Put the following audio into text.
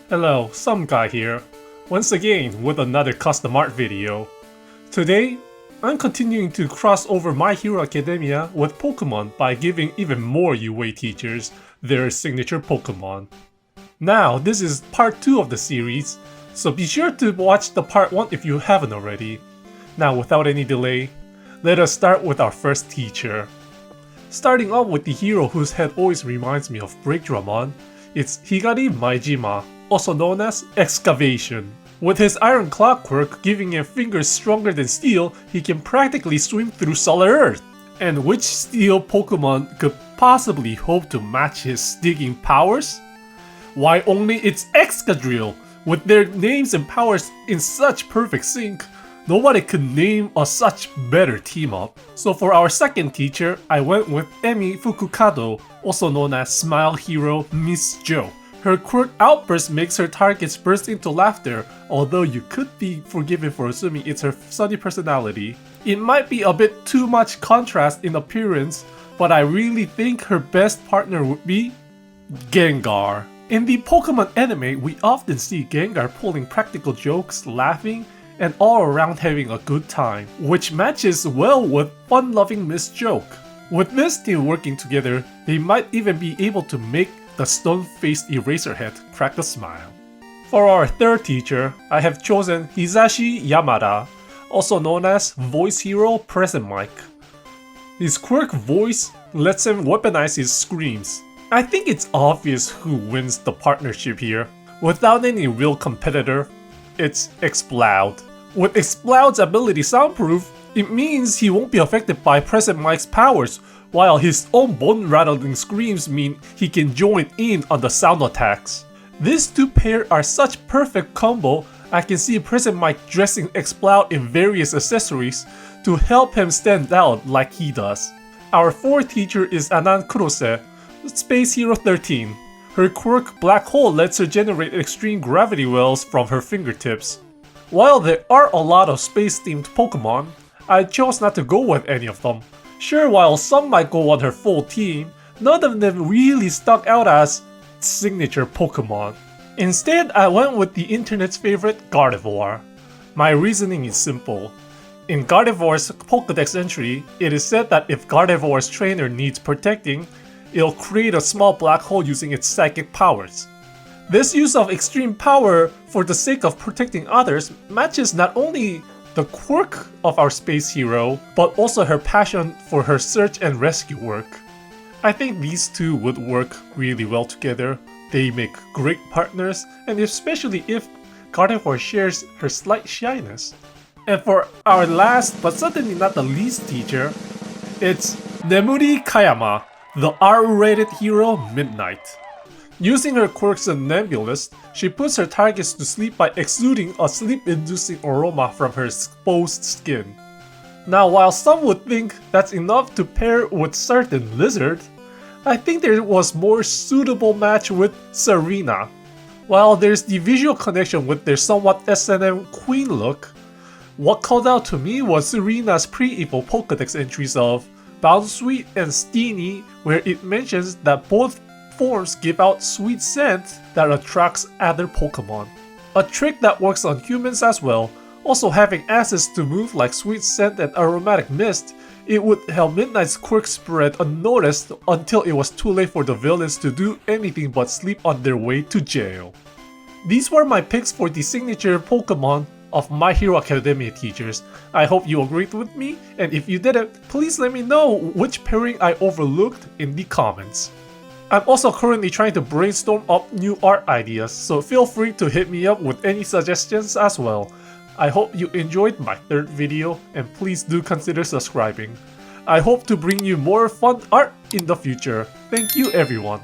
Hello, some guy here, once again with another custom art video. Today, I'm continuing to cross over My Hero Academia with Pokemon by giving even more UA teachers their signature Pokemon. Now, this is part 2 of the series, so be sure to watch the part 1 if you haven't already. Now, without any delay, let us start with our first teacher. Starting off with the hero whose head always reminds me of Breakdramon, it's Higari Maijima, also known as Excavation. With his iron clockwork giving him fingers stronger than steel, he can practically swim through solid earth. And which steel Pokemon could possibly hope to match his digging powers? Why, only its Excadrill! With their names and powers in such perfect sync, nobody could name a such better team up. So for our second teacher, I went with Emi Fukukado, also known as Smile Hero Ms.Joke. Her quirk outburst makes her targets burst into laughter, although you could be forgiven for assuming it's her sunny personality. It might be a bit too much contrast in appearance, but I really think her best partner would be Gengar. In the Pokemon anime, we often see Gengar pulling practical jokes, laughing, and all around having a good time, which matches well with fun-loving Ms.Joke. With this team working together, they might even be able to make the stone-faced Eraserhead crack a smile. For our third teacher, I have chosen Hisashi Yamada, also known as Voice Hero Present Mic. His quirk voice lets him weaponize his screams. I think it's obvious who wins the partnership here. Without any real competitor, it's Exploud. With Exploud's ability soundproof, it means he won't be affected by Present Mic's powers, while his own bone-rattling screams mean he can join in on the sound attacks. These two pairs are such perfect combo, I can see Present Mic dressing Exploud in various accessories to help him stand out like he does. Our fourth teacher is Anan Kurose, Space Hero 13. Her quirk Black Hole lets her generate extreme gravity wells from her fingertips. While there are a lot of space-themed Pokemon, I chose not to go with any of them. Sure, while some might go on her full team, none of them really stuck out as signature Pokemon. Instead, I went with the internet's favorite Gardevoir. My reasoning is simple. In Gardevoir's Pokédex entry, it is said that if Gardevoir's trainer needs protecting, it'll create a small black hole using its psychic powers. This use of extreme power for the sake of protecting others matches not only the quirk of our space hero, but also her passion for her search and rescue work. I think these two would work really well together. They make great partners, and especially if Gardevoir shares her slight shyness. And for our last, but certainly not the least teacher, it's Nemuri Kayama, the R-rated hero Midnight. Using her quirks as Nebulous, she puts her targets to sleep by exuding a sleep-inducing aroma from her exposed skin. Now, while some would think that's enough to pair with certain Lizard, I think there was more suitable match with Serena. While there's the visual connection with their somewhat S&M queen look, what called out to me was Serena's pre-evo Pokédex entries of Bounsweet and Steenie, where it mentions that both forms give out sweet scent that attracts other Pokemon. A trick that works on humans as well. Also, having access to move like sweet scent and aromatic mist, it would help Midnight's quirk spread unnoticed until it was too late for the villains to do anything but sleep on their way to jail. These were my picks for the signature Pokemon of My Hero Academia teachers. I hope you agreed with me, and if you didn't, please let me know which pairing I overlooked in the comments. I'm also currently trying to brainstorm up new art ideas, so feel free to hit me up with any suggestions as well. I hope you enjoyed my third video, and please do consider subscribing. I hope to bring you more fun art in the future. Thank you everyone.